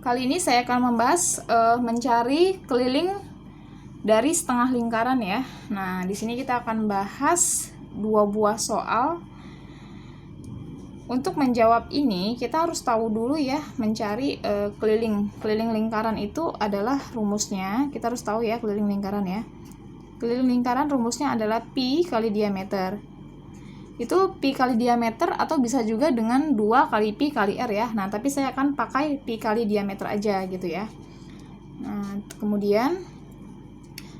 Kali ini saya akan membahas mencari keliling dari setengah lingkaran ya. Nah, di sini kita akan bahas dua buah soal. Untuk menjawab ini, kita harus tahu dulu ya, mencari keliling lingkaran itu adalah rumusnya. Kita harus tahu ya keliling lingkaran ya. Keliling lingkaran rumusnya adalah pi kali diameter. Itu pi kali diameter atau bisa juga dengan 2 kali pi kali r ya. Nah, tapi saya akan pakai pi kali diameter aja gitu ya. Nah, kemudian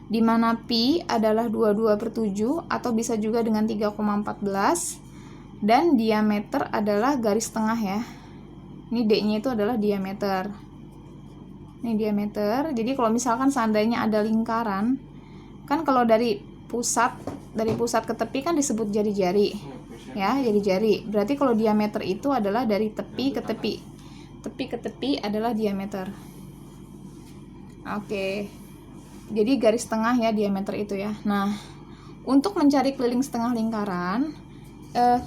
di mana pi adalah 22/7 atau bisa juga dengan 3,14 dan diameter adalah garis tengah ya. Ini D-nya itu adalah diameter. Ini diameter. Jadi kalau misalkan seandainya ada lingkaran, kan kalau dari pusat ke tepi kan disebut jari-jari ya, jari-jari. Berarti kalau diameter itu adalah dari tepi ke tepi. Tepi ke tepi adalah diameter. Oke. Jadi garis tengah ya diameter itu ya. Nah, untuk mencari keliling setengah lingkaran,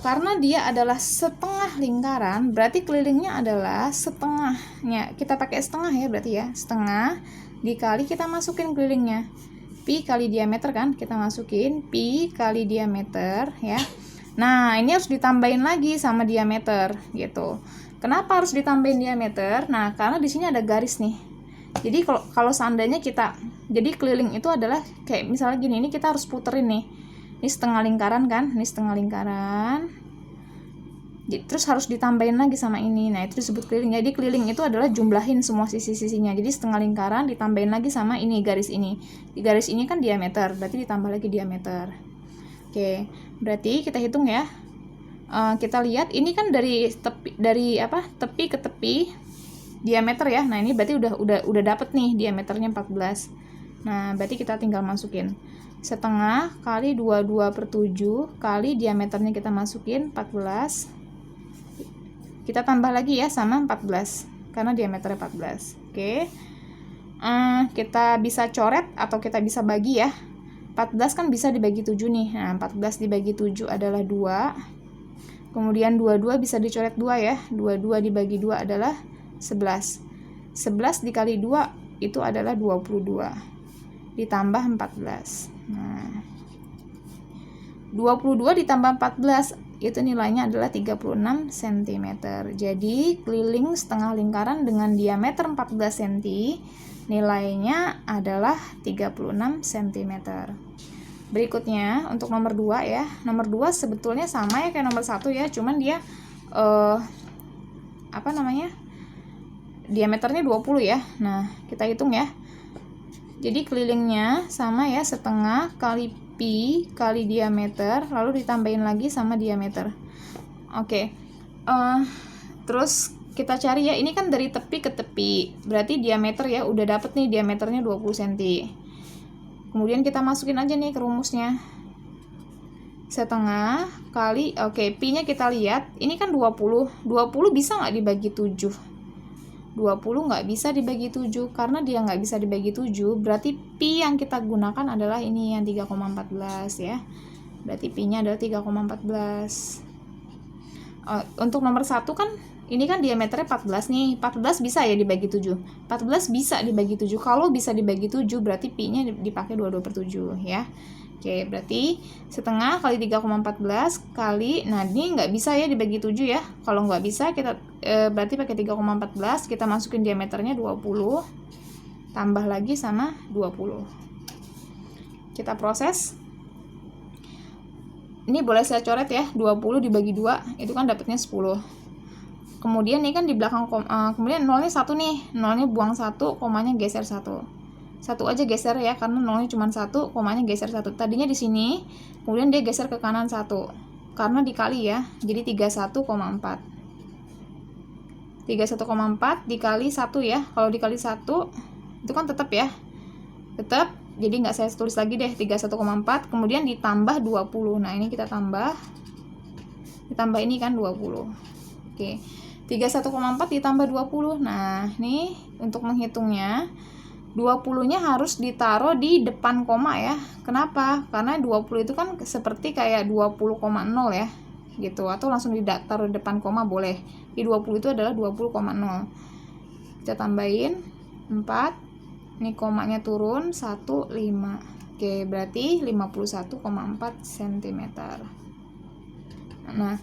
karena dia adalah setengah lingkaran, berarti kelilingnya adalah setengahnya. Kita pakai setengah ya berarti ya. Setengah dikali kita masukin kelilingnya. Pi kali diameter kan, kita masukin pi kali diameter ya. Nah, ini harus ditambahin lagi sama diameter gitu. Kenapa harus ditambahin diameter? Nah, karena di sini ada garis nih. Jadi kalau seandainya kita, jadi keliling itu adalah kayak misalnya gini, ini kita harus puterin nih. Ini setengah lingkaran kan, ini setengah lingkaran. Terus harus ditambahin lagi sama ini. Nah, itu disebut keliling. Jadi keliling itu adalah jumlahin semua sisi-sisinya. Jadi setengah lingkaran ditambahin lagi sama ini, garis ini. Di garis ini kan diameter, berarti ditambah lagi diameter. Oke, berarti kita hitung ya. Kita lihat ini kan dari tepi ke tepi diameter ya. Nah, ini berarti udah dapet nih diameternya 14. Nah, berarti kita tinggal masukin setengah kali 22/7 kali diameternya kita masukin 14. Kita tambah lagi ya sama 14 karena diameternya 14. Oke. Kita bisa coret atau kita bisa bagi ya. 14 kan bisa dibagi 7 nih. Nah, 14 dibagi 7 adalah 2. Kemudian 22 bisa dicoret 2 ya. 22 dibagi 2 adalah 11. 11 dikali 2 itu adalah 22. Ditambah 14. Nah, 22 ditambah 14 itu nilainya adalah 36 cm. Jadi keliling setengah lingkaran dengan diameter 14 cm nilainya adalah 36 cm. Berikutnya untuk nomor 2 ya. Nomor 2 sebetulnya sama ya kayak nomor 1 ya, cuman dia diameternya 20 ya. Nah, kita hitung ya. Jadi kelilingnya sama ya, setengah kali pi kali diameter, lalu ditambahin lagi sama diameter. Oke. Terus kita cari ya, ini kan dari tepi ke tepi, berarti diameter ya, udah dapet nih diameternya 20 cm. Kemudian kita masukin aja nih ke rumusnya. Setengah kali, pi nya kita lihat, ini kan 20. 20 bisa nggak dibagi 7? 20 nggak bisa dibagi 7, karena dia nggak bisa dibagi 7, berarti pi yang kita gunakan adalah ini yang 3,14 ya. Berarti pi nya adalah 3,14. Untuk nomor 1 kan ini kan diameternya 14 nih. 14 bisa ya dibagi 7. 14 bisa dibagi 7. Kalau bisa dibagi 7 berarti pi nya dipakai 22/7 ya. Oke, berarti setengah kali 3,14 kali, nah ini nggak bisa ya dibagi 7 ya. Kalau nggak bisa kita berarti pakai 3,14, kita masukin diameternya 20, tambah lagi sama 20. Kita proses. Ini boleh saya coret ya, 20 dibagi 2, itu kan dapatnya 10. Kemudian ini kan di belakang, kemudian nolnya 1 nih, nolnya buang 1, komanya geser 1. Satu aja geser ya, karena nolnya cuma 1, komanya geser 1. Tadinya di sini, kemudian dia geser ke kanan 1. Karena dikali ya, jadi 31,4. 31,4 dikali 1 ya. Kalau dikali 1, itu kan tetap ya. Tetap, jadi nggak saya tulis lagi deh, 31,4. Kemudian ditambah 20. Nah, ini kita tambah. Ditambah ini kan 20. Oke, 31,4 ditambah 20. Nah, ini untuk menghitungnya, 20-nya harus ditaruh di depan koma ya. Kenapa? Karena 20 itu kan seperti kayak 20,0 ya. gitu, atau langsung ditaruh di depan koma boleh. Di 20 itu adalah 20,0. Kita tambahin 4, ini komanya turun 1, 5. Oke, berarti 51,4 cm. Nah,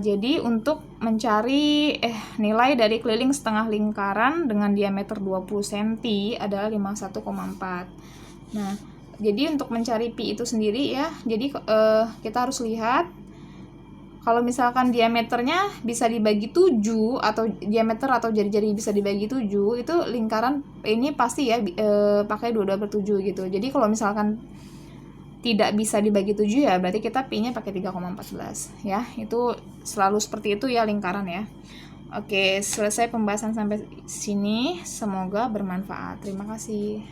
jadi untuk mencari nilai dari keliling setengah lingkaran dengan diameter 20 cm adalah 51,4. Nah, jadi untuk mencari pi itu sendiri ya, jadi kita harus lihat kalau misalkan diameternya bisa dibagi 7 atau diameter atau jari-jari bisa dibagi 7, itu lingkaran ini pasti ya pakai 22/7 gitu. Jadi kalau misalkan tidak bisa dibagi 7 ya berarti kita pi-nya pakai 3,14 ya. Itu selalu seperti itu ya lingkaran ya. Oke, selesai pembahasan sampai sini. Semoga bermanfaat. Terima kasih.